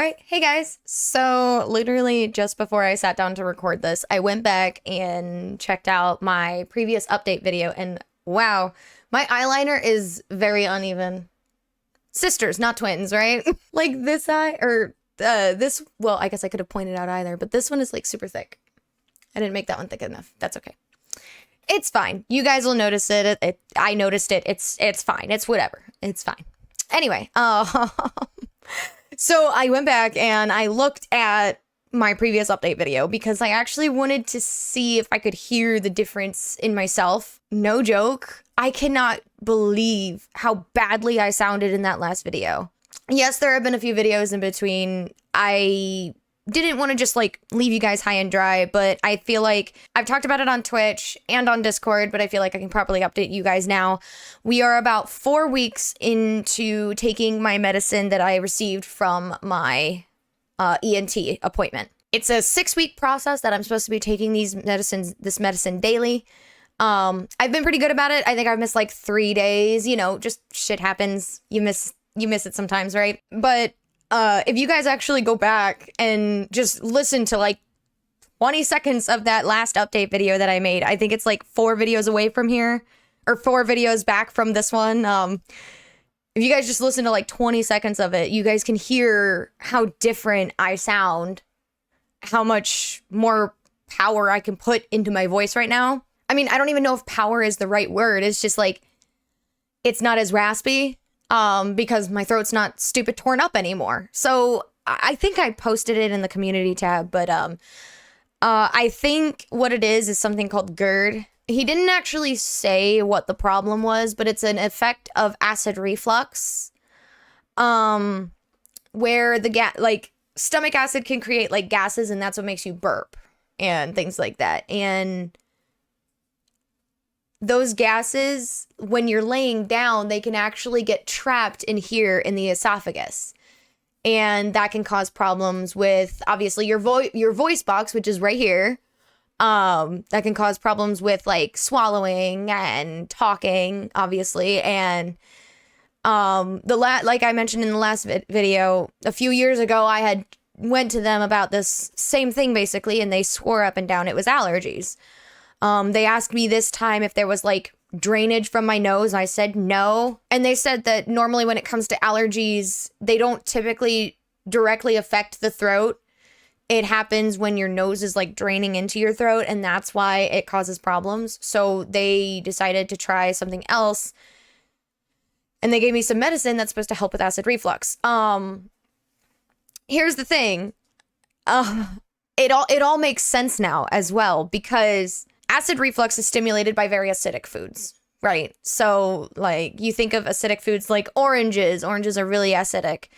right, hey guys. So literally just before I sat down to record this, I went back and checked out my previous update video and wow, my eyeliner is very uneven. Sisters, not twins, right? Like this eye or this, well, I guess I could have pointed out either, but this one is like super thick. I didn't make that one thick enough. That's okay. It's fine. You guys will notice it. I noticed it. It's fine. It's whatever. It's fine. Anyway, so I went back and I looked at my previous update video because I actually wanted to see if I could hear the difference in myself. No joke. I cannot believe how badly I sounded in that last video. Yes, there have been a few videos in between. I didn't want to just like leave you guys high and dry, but I feel like I've talked about it on Twitch and on Discord, but I feel like I can properly update you guys now. We are about 4 weeks into taking my medicine that I received from my ENT appointment. It's a 6-week process that I'm supposed to be taking this medicine daily. I've been pretty good about it. I think I've missed like 3 days, you know, just shit happens. You miss it sometimes, right? But if you guys actually go back and just listen to like 20 seconds of that last update video that I made, I think it's like 4 videos away from here, or 4 videos back from this one. If you guys just listen to like 20 seconds of it, you guys can hear how different I sound, how much more power I can put into my voice right now. I mean, I don't even know if power is the right word. It's just like, it's not as raspy. Because my throat's not stupid torn up anymore. So I think I posted it in the community tab, but I think what it is something called GERD. He didn't actually say what the problem was, but it's an effect of acid reflux, where the stomach acid can create like gases, and that's what makes you burp and things like that. And those gases, when you're laying down, they can actually get trapped in here in the esophagus. And that can cause problems with, obviously, your voice box, which is right here. That can cause problems with, like, swallowing and talking, obviously. And like I mentioned in the last video, a few years ago, I had went to them about this same thing, basically, and they swore up and down it was allergies. They asked me this time if there was like drainage from my nose. I said no. And they said that normally when it comes to allergies, they don't typically directly affect the throat. It happens when your nose is like draining into your throat, and that's why it causes problems. So they decided to try something else. And they gave me some medicine that's supposed to help with acid reflux. Here's the thing. It all makes sense now as well, because acid reflux is stimulated by very acidic foods, right? So, like, you think of acidic foods like oranges. Oranges are really acidic.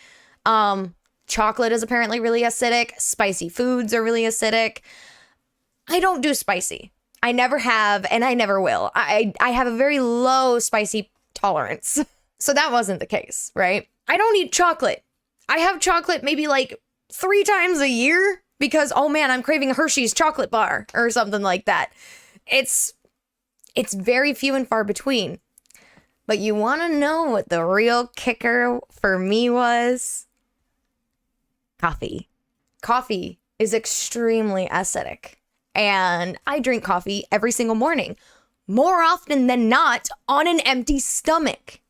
Chocolate is apparently really acidic. Spicy foods are really acidic. I don't do spicy. I never have, and I never will. I have a very low spicy tolerance. So that wasn't the case, right? I don't eat chocolate. I have chocolate maybe like 3 times a year because, oh man, I'm craving a Hershey's chocolate bar or something like that. It's very few and far between. But you want to know what the real kicker for me was? Coffee. Coffee is extremely acidic. And I drink coffee every single morning, more often than not on an empty stomach.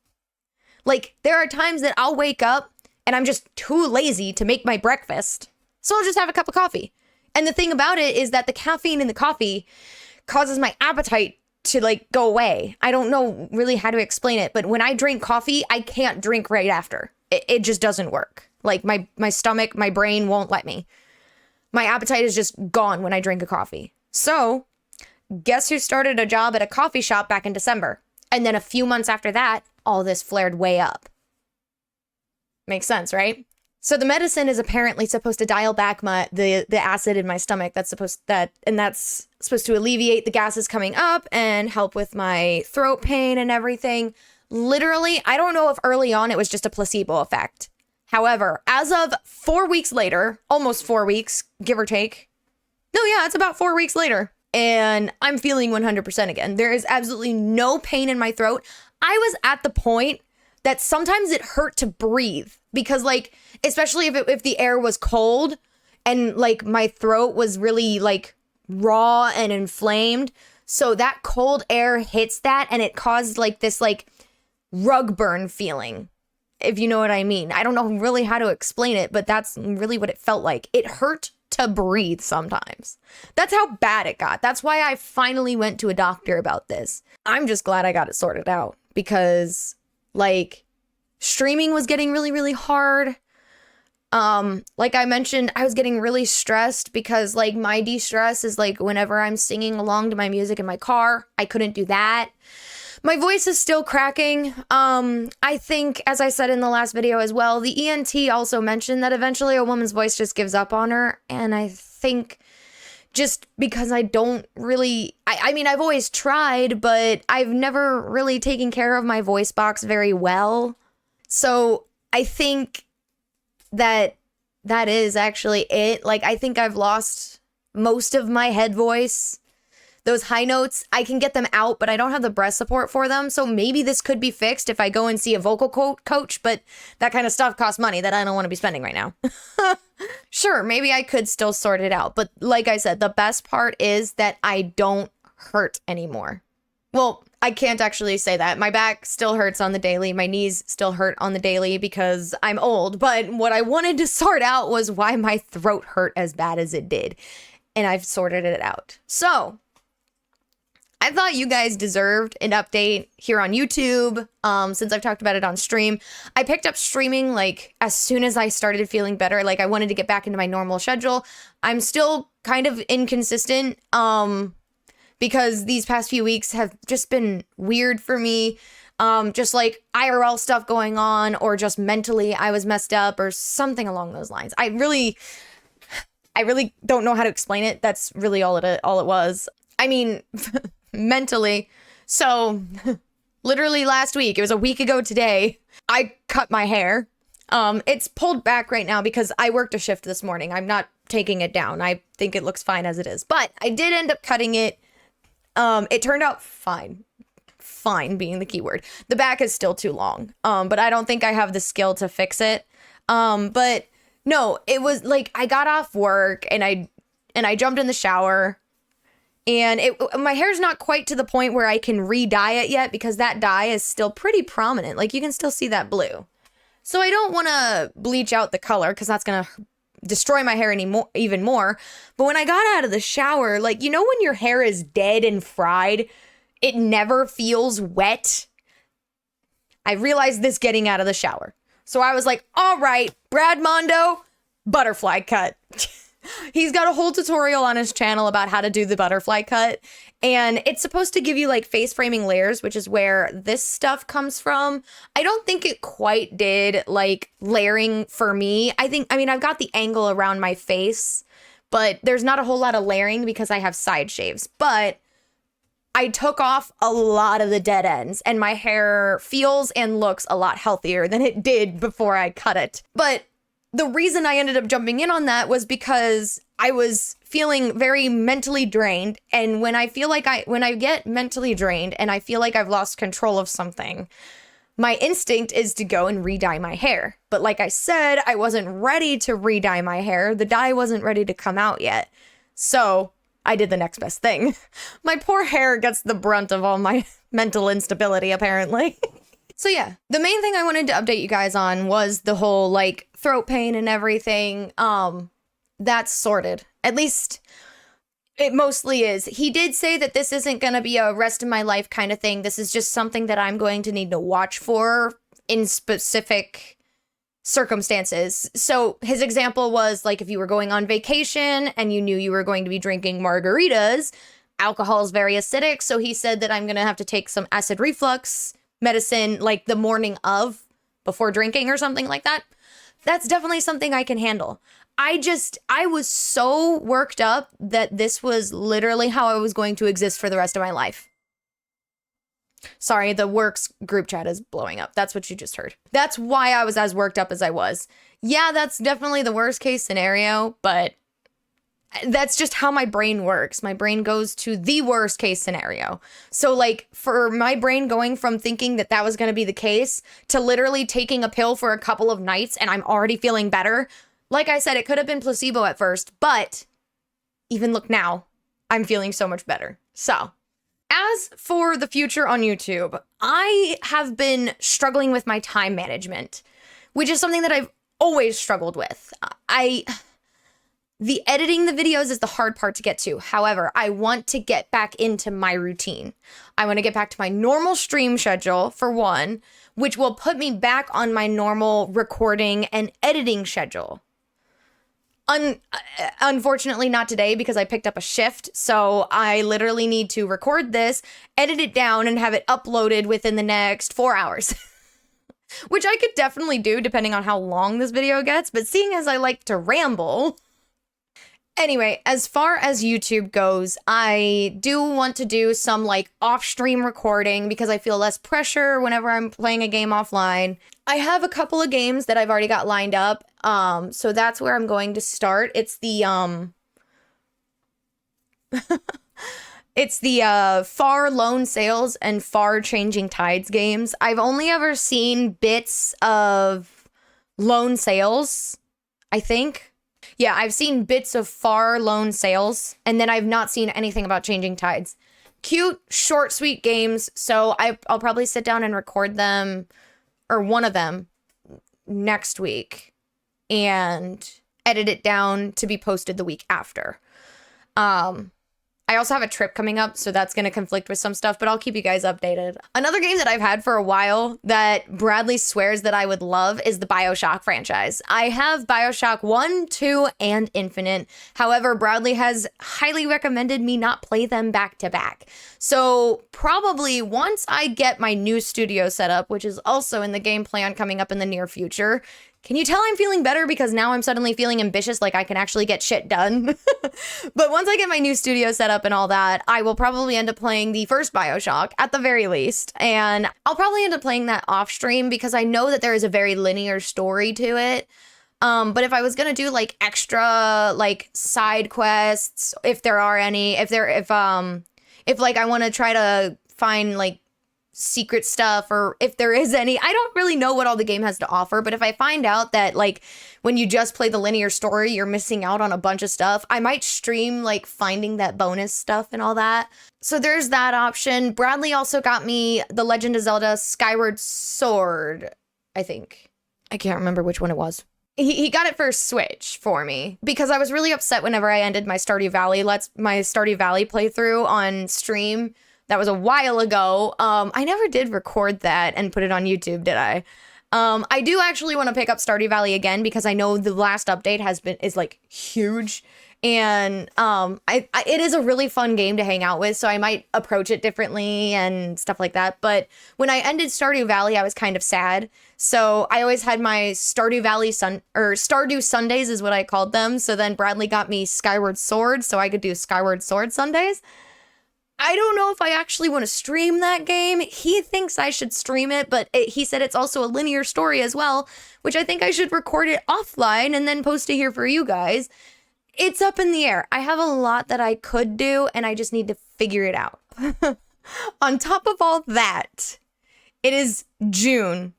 Like, there are times that I'll wake up and I'm just too lazy to make my breakfast, so I'll just have a cup of coffee. And the thing about it is that the caffeine in the coffee causes my appetite to like go away. I don't know really how to explain it, but when I drink coffee, I can't drink right after. It just doesn't work. Like my stomach, my brain won't let me. My appetite is just gone when I drink a coffee. So guess who started a job at a coffee shop back in December? And then a few months after that, all this flared way up. Makes sense, right? So the medicine is apparently supposed to dial back the acid in my stomach. That's supposed to alleviate the gases coming up and help with my throat pain and everything. Literally, I don't know if early on it was just a placebo effect. However, as of 4 weeks later, almost 4 weeks, give or take. No, yeah, it's about 4 weeks later. And I'm feeling 100% again. There is absolutely no pain in my throat. I was at the point that sometimes it hurt to breathe because like, especially if the air was cold and like my throat was really like raw and inflamed. So that cold air hits that and it caused like this like rug burn feeling, if you know what I mean. I don't know really how to explain it, but that's really what it felt like. It hurt to breathe sometimes. That's how bad it got. That's why I finally went to a doctor about this. I'm just glad I got it sorted out because like streaming was getting really, really hard. Like I mentioned, I was getting really stressed because like my de-stress is like whenever I'm singing along to my music in my car. I couldn't do that. My voice is still cracking. I think, as I said in the last video as well, the ENT also mentioned that eventually a woman's voice just gives up on her. And I think just because I don't really, I mean, I've always tried, but I've never really taken care of my voice box very well. So I think that is actually it. Like, I think I've lost most of my head voice. Those high notes, I can get them out, but I don't have the breast support for them. So maybe this could be fixed if I go and see a vocal coach, but that kind of stuff costs money that I don't want to be spending right now. Sure, maybe I could still sort it out. But like I said, the best part is that I don't hurt anymore. Well, I can't actually say that. My back still hurts on the daily. My knees still hurt on the daily because I'm old. But what I wanted to sort out was why my throat hurt as bad as it did. And I've sorted it out. So I thought you guys deserved an update here on YouTube, since I've talked about it on stream. I picked up streaming like as soon as I started feeling better. Like I wanted to get back into my normal schedule. I'm still kind of inconsistent because these past few weeks have just been weird for me. Just like IRL stuff going on, or just mentally I was messed up or something along those lines. I really don't know how to explain it. That's really all it was. I mean, mentally. So literally last week, it was a week ago today, I cut my hair. It's pulled back right now because I worked a shift this morning. I'm not taking it down. I think it looks fine as it is, but I did end up cutting it. It turned out fine. Fine being the key word. The back is still too long. But I don't think I have the skill to fix it. But no, it was like I got off work and I jumped in the shower. And my hair's not quite to the point where I can re-dye it yet because that dye is still pretty prominent. Like you can still see that blue. So I don't want to bleach out the color because that's going to destroy my hair even more. But when I got out of the shower, like, you know, when your hair is dead and fried, it never feels wet. I realized this getting out of the shower. So I was like, all right, Brad Mondo, butterfly cut. He's got a whole tutorial on his channel about how to do the butterfly cut. And it's supposed to give you like face framing layers, which is where this stuff comes from. I don't think it quite did like layering for me. I mean, I've got the angle around my face, but there's not a whole lot of layering because I have side shaves. But I took off a lot of the dead ends and my hair feels and looks a lot healthier than it did before I cut it. But the reason I ended up jumping in on that was because I was feeling very mentally drained. And when I get mentally drained and I feel like I've lost control of something, my instinct is to go and re-dye my hair. But like I said, I wasn't ready to re-dye my hair. The dye wasn't ready to come out yet. So I did the next best thing. My poor hair gets the brunt of all my mental instability, apparently. So yeah, the main thing I wanted to update you guys on was the whole like throat pain and everything. That's sorted. At least it mostly is. He did say that this isn't going to be a rest of my life kind of thing. This is just something that I'm going to need to watch for in specific circumstances. So his example was like if you were going on vacation and you knew you were going to be drinking margaritas, alcohol is very acidic. So he said that I'm going to have to take some acid reflux medicine like the morning of before drinking or something like that. That's definitely something I can handle. I was so worked up that this was literally how I was going to exist for the rest of my life. Sorry, the works group chat is blowing up. That's what you just heard. That's why I was as worked up as I was. Yeah, that's definitely the worst case scenario, but That's just how my brain works. My brain goes to the worst case scenario. So like for my brain going from thinking that that was going to be the case to literally taking a pill for a couple of nights and I'm already feeling better. Like I said, it could have been placebo at first, but even look now, I'm feeling so much better. So as for the future on YouTube, I have been struggling with my time management, which is something that I've always struggled with. The editing the videos is the hard part to get to. However, I want to get back into my routine. I want to get back to my normal stream schedule, for one, which will put me back on my normal recording and editing schedule. Unfortunately, not today because I picked up a shift. So I literally need to record this, edit it down, and have it uploaded within the next 4 hours. Which I could definitely do depending on how long this video gets. But seeing as I like to ramble... Anyway, as far as YouTube goes, I do want to do some like off-stream recording because I feel less pressure whenever I'm playing a game offline. I have a couple of games that I've already got lined up, so that's where I'm going to start. It's the it's the Far Lone Sails and Far Changing Tides games. I've only ever seen bits of Lone Sails, I think. Yeah, I've seen bits of Far Lone Sails, and then I've not seen anything about Changing Tides. Cute, short, sweet games, so I'll probably sit down and record them, or one of them, next week, and edit it down to be posted the week after. I also have a trip coming up, so that's going to conflict with some stuff, but I'll keep you guys updated. Another game that I've had for a while that Bradley swears that I would love is the BioShock franchise. I have BioShock 1, 2, and Infinite. However, Bradley has highly recommended me not play them back to back. So probably once I get my new studio set up, which is also in the game plan coming up in the near future. Can you tell I'm feeling better because now I'm suddenly feeling ambitious, like I can actually get shit done? But once I get my new studio set up and all that, I will probably end up playing the first BioShock at the very least. And I'll probably end up playing that off stream because I know that there is a very linear story to it. But if I was gonna do like extra like side quests, if there are any, if like I want to try to find like secret stuff, or if there is any, I don't really know what all the game has to offer, but if I find out that like when you just play the linear story you're missing out on a bunch of stuff, I might stream like finding that bonus stuff and all that. So there's that option. Bradley also got me The Legend of Zelda Skyward Sword, I think. I can't remember which one it was. He got it for Switch for me because I was really upset whenever I ended my Stardew Valley playthrough on stream. That was a while ago. I never did record that and put it on YouTube, did I? I do actually want to pick up Stardew Valley again because I know the last update is like huge, and it is a really fun game to hang out with. So I might approach it differently and stuff like that. But when I ended Stardew Valley, I was kind of sad. So I always had my Stardew Valley Stardew Sundays is what I called them. So then Bradley got me Skyward Sword, so I could do Skyward Sword Sundays. I don't know if I actually want to stream that game. He thinks I should stream it, but he said it's also a linear story as well, which I think I should record it offline and then post it here for you guys. It's up in the air. I have a lot that I could do, and I just need to figure it out. On top of all that, it is June,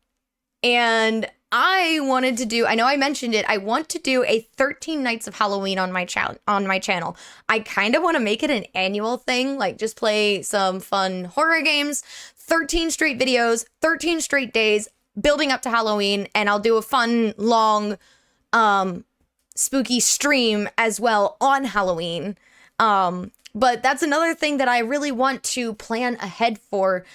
and I know I mentioned it, I want to do a 13 Nights of Halloween on my channel. I kind of want to make it an annual thing, like just play some fun horror games, 13 straight videos, 13 straight days, building up to Halloween, and I'll do a fun, long, spooky stream as well on Halloween. But that's another thing that I really want to plan ahead for,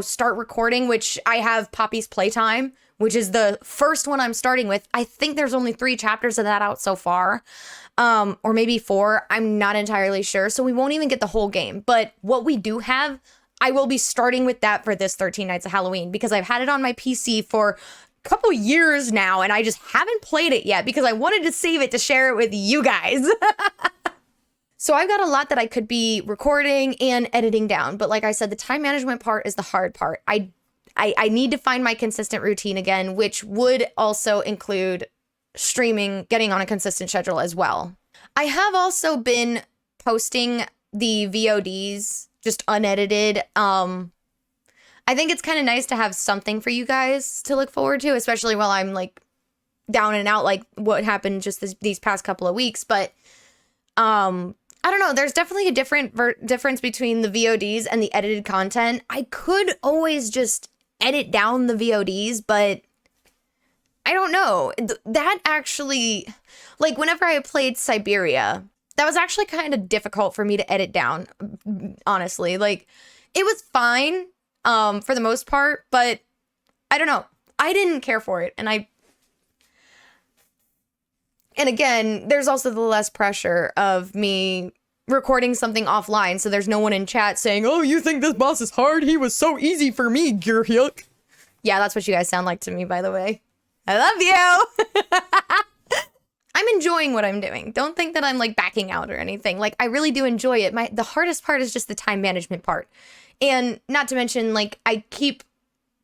start recording, which I have Poppy's Playtime, which is the first one I'm starting with. I think there's only 3 chapters of that out so far, or maybe 4. I'm not entirely sure, so we won't even get the whole game. But what we do have, I will be starting with that for this 13 Nights of Halloween, because I've had it on my PC for a couple years now, and I just haven't played it yet because I wanted to save it to share it with you guys. So I've got a lot that I could be recording and editing down, but like I said, the time management part is the hard part. I need to find my consistent routine again, which would also include streaming, getting on a consistent schedule as well. I have also been posting the VODs just unedited. I think it's kind of nice to have something for you guys to look forward to, especially while I'm like down and out, like what happened just these past couple of weeks. But I don't know. There's definitely a difference between the VODs and the edited content. I could always just edit down the VODs, but I don't know. That actually, like whenever I played Siberia, that was actually kind of difficult for me to edit down, honestly. Like it was fine for the most part, but I don't know. I didn't care for it. And again, there's also the less pressure of me recording something offline, so there's no one in chat saying, "Oh, you think this boss is hard? He was so easy for me, Gearhyuk." Yeah, that's what you guys sound like to me, by the way. I love you! I'm enjoying what I'm doing. Don't think that I'm like backing out or anything. Like, I really do enjoy it. The hardest part is just the time management part. And not to mention, like, I keep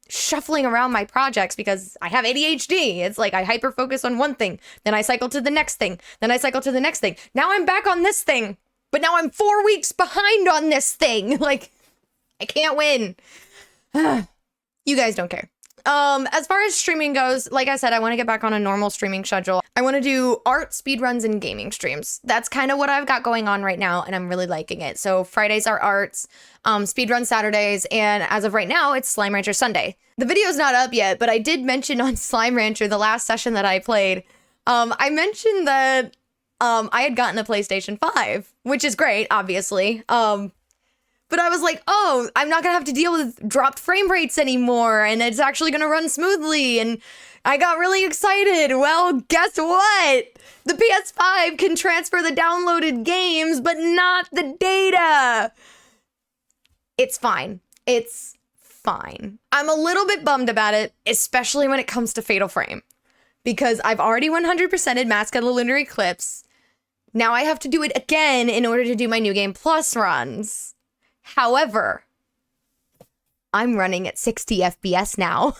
shuffling around my projects because I have ADHD. It's like I hyper focus on one thing, then I cycle to the next thing, then I cycle to the next thing. Now I'm back on this thing, but now I'm 4 weeks behind on this thing. Like, I can't win. You guys don't care. As far as streaming goes, like I said, I want to get back on a normal streaming schedule. I want to do art, speedruns, and gaming streams. That's kind of what I've got going on right now, and I'm really liking it. So Fridays are arts, speedrun Saturdays, and as of right now, it's Slime Rancher Sunday. The video's not up yet, but I did mention on Slime Rancher, the last session that I played, I mentioned that I had gotten a PlayStation 5, which is great, obviously. But I was like, oh, I'm not gonna have to deal with dropped frame rates anymore, and it's actually gonna run smoothly, and I got really excited. Well, guess what? The PS5 can transfer the downloaded games, but not the data. It's fine. It's fine. I'm a little bit bummed about it, especially when it comes to Fatal Frame, because I've already 100%ed Mask of the Lunar Eclipse. Now I have to do it again in order to do my New Game Plus runs. However, I'm running at 60 FPS now,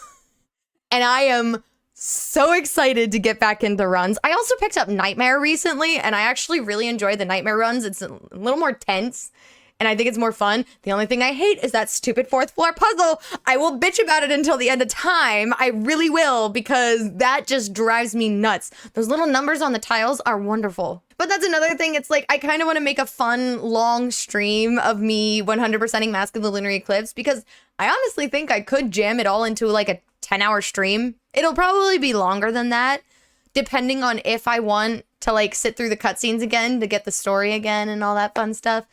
and I am so excited to get back into runs. I also picked up Nightmare recently, and I actually really enjoy the Nightmare runs. It's a little more tense, and I think it's more fun. The only thing I hate is that stupid 4th floor puzzle. I will bitch about it until the end of time. I really will, because that just drives me nuts. Those little numbers on the tiles are wonderful. But that's another thing. It's like, I kind of want to make a fun, long stream of me 100%ing Mask of the Lunar Eclipse, because I honestly think I could jam it all into like a 10-hour stream. It'll probably be longer than that, depending on if I want to like sit through the cutscenes again to get the story again and all that fun stuff.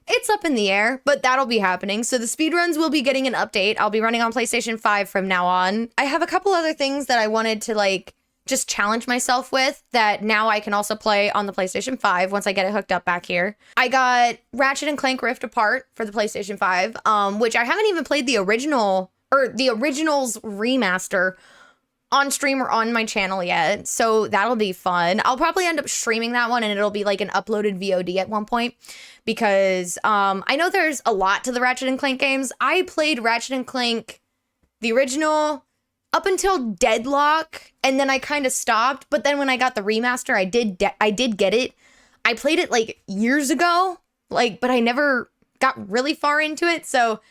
It's up in the air, but that'll be happening. So the speedruns will be getting an update. I'll be running on PlayStation 5 from now on. I have a couple other things that I wanted to like just challenge myself with that now I can also play on the PlayStation 5 once I get it hooked up back here. I got Ratchet and Clank Rift Apart for the PlayStation 5, which I haven't even played the original or the original's remaster on stream or on my channel yet. So that'll be fun. I'll probably end up streaming that one, and it'll be like an uploaded VOD at one point, because I know there's a lot to the Ratchet and Clank games. I played Ratchet and Clank, the original, up until Deadlock, and then I kind of stopped. But then when I got the remaster, I did get it. I played it like years ago, but I never got really far into it. So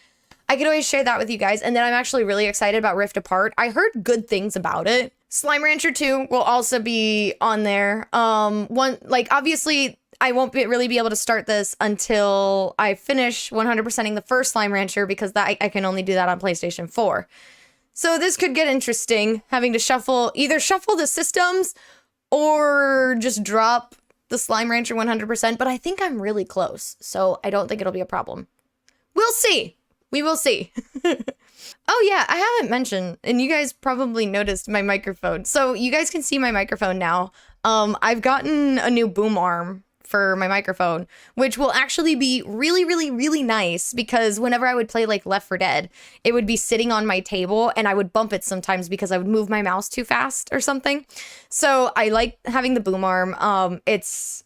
I could always share that with you guys. And then I'm actually really excited about Rift Apart. I heard good things about it. Slime Rancher 2 will also be on there. Obviously I won't really be able to start this until I finish 100%ing the first Slime Rancher, because I can only do that on PlayStation 4. So this could get interesting, having to either shuffle the systems or just drop the Slime Rancher 100%, but I think I'm really close, so I don't think it'll be a problem. We'll see. We will see. Oh yeah, I haven't mentioned, and you guys probably noticed my microphone. So you guys can see my microphone now. I've gotten a new boom arm for my microphone, which will actually be really, really, really nice, because whenever I would play like Left 4 Dead, it would be sitting on my table and I would bump it sometimes because I would move my mouse too fast or something. So I like having the boom arm. It's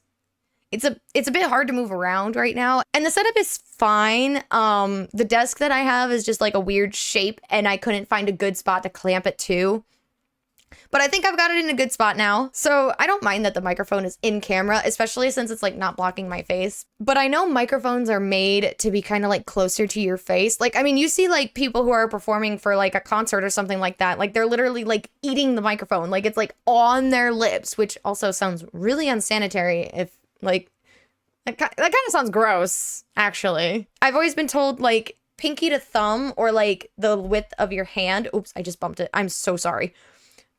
a bit hard to move around right now, and the setup is fine. The desk that I have is just like a weird shape, and I couldn't find a good spot to clamp it to. But I think I've got it in a good spot now. So I don't mind that the microphone is in camera, especially since it's like not blocking my face. But I know microphones are made to be kind of like closer to your face. Like, I mean, you see like people who are performing for like a concert or something like that. Like they're literally like eating the microphone. Like it's like on their lips, which also sounds really unsanitary if like that kind of sounds gross, actually. I've always been told like pinky to thumb or like the width of your hand. Oops, I just bumped it. I'm so sorry.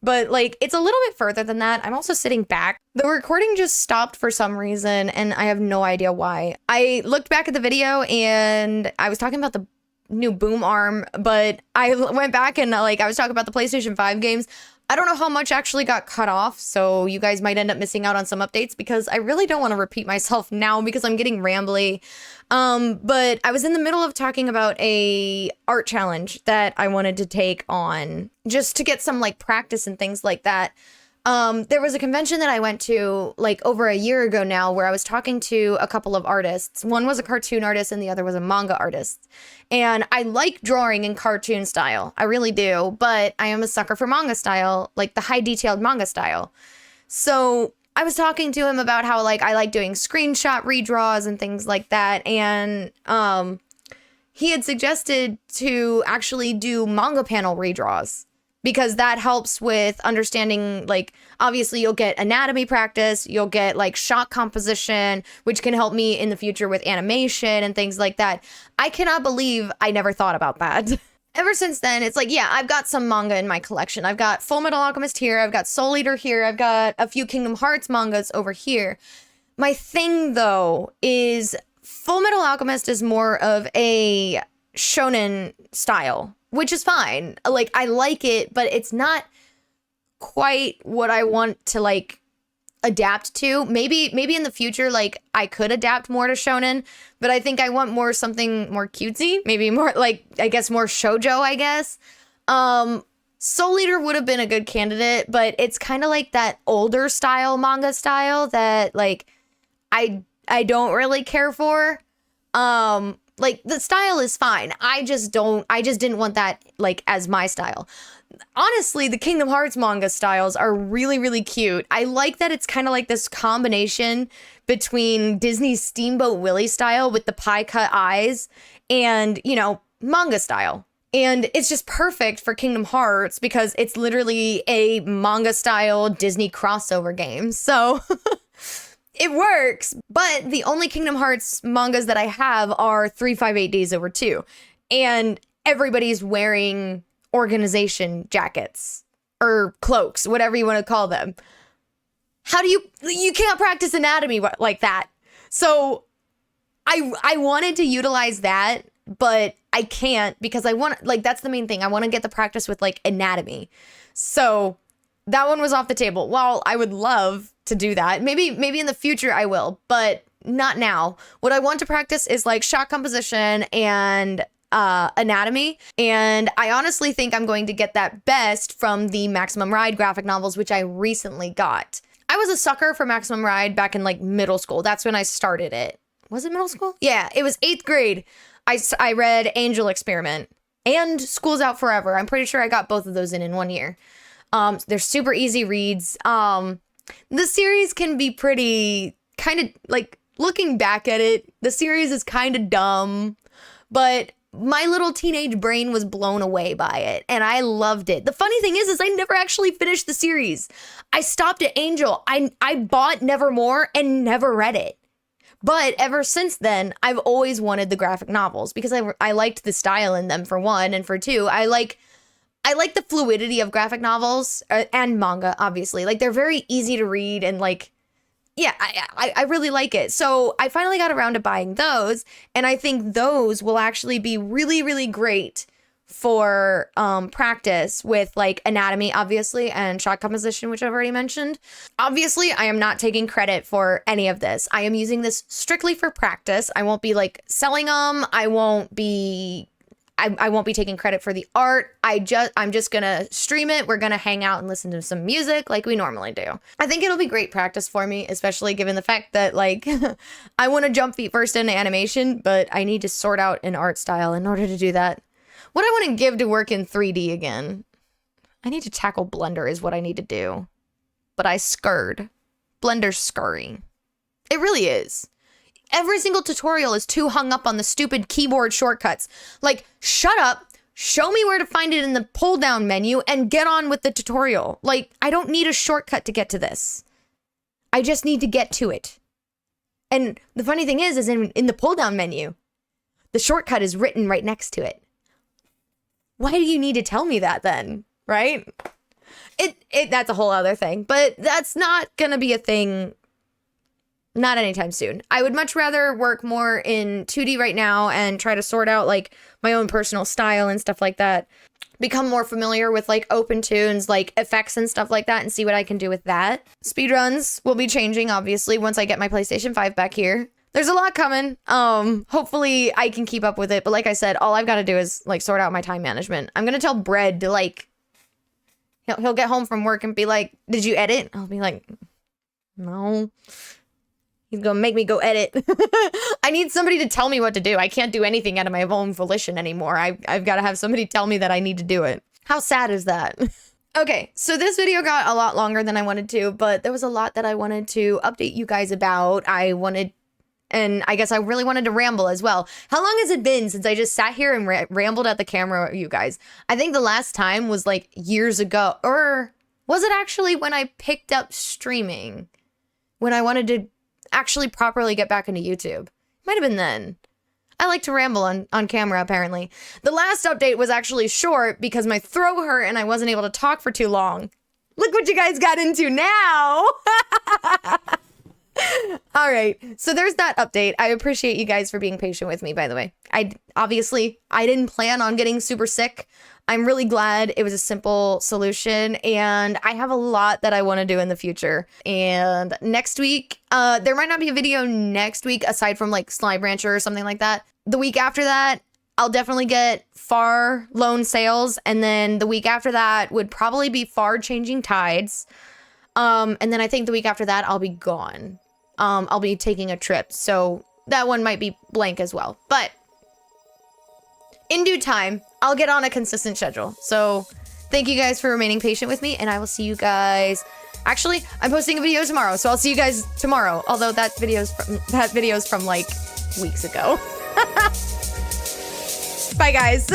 But like, it's a little bit further than that. I'm also sitting back. The recording just stopped for some reason, and I have no idea why. I looked back at the video and I was talking about the new boom arm, but I went back and like, I was talking about the PlayStation 5 games. I don't know how much actually got cut off, so you guys might end up missing out on some updates because I really don't want to repeat myself now because I'm getting rambly. But I was in the middle of talking about a art challenge that I wanted to take on just to get some like practice and things like that. There was a convention that I went to like over a year ago now where I was talking to a couple of artists. One was a cartoon artist and the other was a manga artist. And I like drawing in cartoon style. I really do. But I am a sucker for manga style, like the high detailed manga style. So I was talking to him about how like I like doing screenshot redraws and things like that. And he had suggested to actually do manga panel redraws, because that helps with understanding, like, obviously you'll get anatomy practice, you'll get like shot composition, which can help me in the future with animation and things like that. I cannot believe I never thought about that. Ever since then, it's like, yeah, I've got some manga in my collection. I've got Full Metal Alchemist here, I've got Soul Eater here, I've got a few Kingdom Hearts mangas over here. My thing, though, is Full Metal Alchemist is more of a shonen style, which is fine. Like, I like it, but it's not quite what I want to, like, adapt to. Maybe in the future, like, I could adapt more to shonen, but I think I want more something more cutesy, maybe more, like, I guess more shoujo, I guess. Soul Eater would have been a good candidate, but it's kind of like that older style manga style that, like, I don't really care for. Like, the style is fine. I just didn't want that, like, as my style. Honestly, the Kingdom Hearts manga styles are really, really cute. I like that it's kind of like this combination between Disney's Steamboat Willie style with the pie cut eyes and, you know, manga style. And it's just perfect for Kingdom Hearts because it's literally a manga style Disney crossover game. So it works, but the only Kingdom Hearts mangas that I have are 358 Days Over 2. And everybody's wearing organization jackets or cloaks, whatever you want to call them. How do you can't practice anatomy like that. So I wanted to utilize that, but I can't because I want, like, that's the main thing. I want to get the practice with, like, anatomy. So that one was off the table. While I would love to do that, maybe in the future I will, but not now. What I want to practice is, like, shot composition and anatomy, and I honestly think I'm going to get that best from the Maximum Ride graphic novels, which I recently got. I was a sucker for Maximum Ride back in, like, middle school. That's when I started it. Was it middle school? Yeah, it was 8th grade. I read Angel Experiment and School's Out Forever. I'm pretty sure I got both of those in 1 year. They're super easy reads. The series can be pretty kind of, like, looking back at it, the series is kind of dumb, but my little teenage brain was blown away by it, and I loved it. The funny thing is I never actually finished the series. I stopped at Angel. I bought Nevermore and never read it. But ever since then, I've always wanted the graphic novels because I liked the style in them, for one, and for two, I like the fluidity of graphic novels and manga, obviously. Like, they're very easy to read and, like, yeah, I really like it. So I finally got around to buying those, and I think those will actually be really, really great for practice with, like, anatomy, obviously, and shot composition, which I've already mentioned. Obviously, I am not taking credit for any of this. I am using this strictly for practice. I won't be, like, selling them. I won't be taking credit for the art. I'm just gonna stream it. We're gonna hang out and listen to some music like we normally do. I think it'll be great practice for me, especially given the fact that, like, I want to jump feet first into animation, but I need to sort out an art style in order to do that. What I want to give to work in 3D again. I need to tackle Blender is what I need to do. But I scurred. Blender's scurry. It really is. Every single tutorial is too hung up on the stupid keyboard shortcuts. Like, shut up, show me where to find it in the pull down menu and get on with the tutorial. Like, I don't need a shortcut to get to this. I just need to get to it. And the funny thing is in the pull down menu, the shortcut is written right next to it. Why do you need to tell me that then? Right? That's a whole other thing, but that's not gonna be a thing. Not anytime soon. I would much rather work more in 2D right now and try to sort out like my own personal style and stuff like that. Become more familiar with like OpenTunes, like effects and stuff like that, and see what I can do with that. Speedruns will be changing, obviously, once I get my PlayStation 5 back here. There's a lot coming. Hopefully I can keep up with it. But like I said, all I've got to do is like sort out my time management. I'm gonna tell Bread to like, he'll get home from work and be like, "Did you edit?" I'll be like, "No." He's gonna make me go edit. I need somebody to tell me what to do. I can't do anything out of my own volition anymore. I've got to have somebody tell me that I need to do it. How sad is that? Okay, so this video got a lot longer than I wanted to, but there was a lot that I wanted to update you guys about. And I guess I really wanted to ramble as well. How long has it been since I just sat here and rambled at the camera with you guys? I think the last time was like years ago. Or was it actually when I picked up streaming? When I wanted to actually properly get back into YouTube. Might have been then. I like to ramble on camera, apparently. The last update was actually short because my throat hurt and I wasn't able to talk for too long. Look what you guys got into now! All right, so there's that update. I appreciate you guys for being patient with me, by the way. Obviously, I didn't plan on getting super sick. I'm really glad it was a simple solution, and I have a lot that I want to do in the future. And next week, there might not be a video next week aside from like Slime Rancher or something like that. The week after that, I'll definitely get Far Lone Sails, and then the week after that would probably be Far Changing Tides. And then I think the week after that, I'll be gone. I'll be taking a trip, so that one might be blank as well. But in due time, I'll get on a consistent schedule. So thank you guys for remaining patient with me, and I will see you guys. Actually, I'm posting a video tomorrow, so I'll see you guys tomorrow. Although that video's from like weeks ago. Bye, guys.